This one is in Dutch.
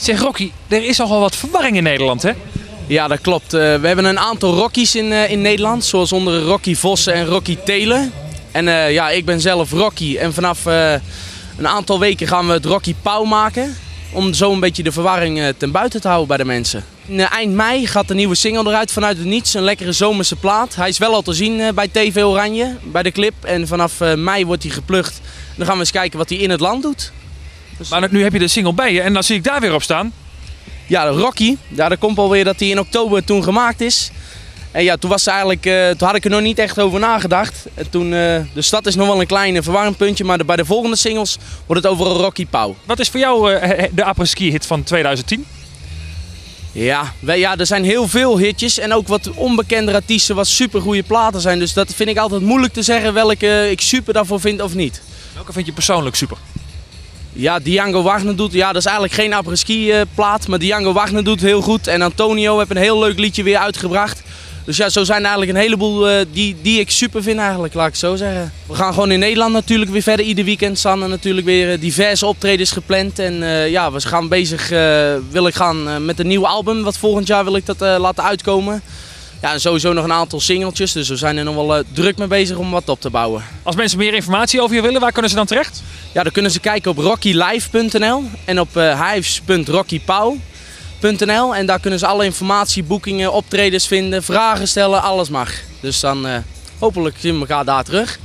Zeg Rocky, er is nogal wat verwarring in Nederland, hè? Ja, dat klopt. We hebben een aantal Rockies in Nederland, zoals onder Rocky Vossen en Rocky Telen. En ja, ik ben zelf Rocky en vanaf een aantal weken gaan we het Rocky Pauw maken. Om zo een beetje de verwarring ten buiten te houden bij de mensen. Eind mei gaat de nieuwe single eruit vanuit het niets, een lekkere zomerse plaat. Hij is wel al te zien bij TV Oranje, bij de clip. En vanaf mei wordt hij geplukt. Dan gaan we eens kijken wat hij in het land doet. Dus... Maar nu heb je de single bij je en dan zie ik daar weer op staan. Ja, Rocky. Ja, dat komt alweer dat hij in oktober toen gemaakt is. En ja, toen was eigenlijk, toen had ik er nog niet echt over nagedacht. En toen, dus dat is nog wel een klein verwarrend puntje, maar bij de volgende singles wordt het overal Rocky Pauw. Wat is voor jou de apres-ski hit van 2010? Ja, er zijn heel veel hitjes en ook wat onbekende artiesten wat supergoeie platen zijn. Dus dat vind ik altijd moeilijk te zeggen welke ik super daarvoor vind of niet. Welke vind je persoonlijk super? Ja, Django Wagner doet, ja, dat is eigenlijk geen apres-ski plaat, maar Django Wagner doet heel goed. En Antonio heeft een heel leuk liedje weer uitgebracht. Dus ja, zo zijn er eigenlijk een heleboel die ik super vind eigenlijk, laat ik het zo zeggen. We gaan gewoon in Nederland natuurlijk weer verder. Ieder weekend staan er natuurlijk weer diverse optredens gepland. En ja, we gaan bezig, wil ik gaan met een nieuw album. Wat volgend jaar wil ik dat laten uitkomen. Ja, en sowieso nog een aantal singeltjes. Dus we zijn er nog wel druk mee bezig om wat op te bouwen. Als mensen meer informatie over je willen, waar kunnen ze dan terecht? Ja, dan kunnen ze kijken op rockylive.nl en op hives.rockypauw.nl. En daar kunnen ze alle informatie, boekingen, optredens vinden, vragen stellen, alles mag. Dus dan hopelijk zien we elkaar daar terug.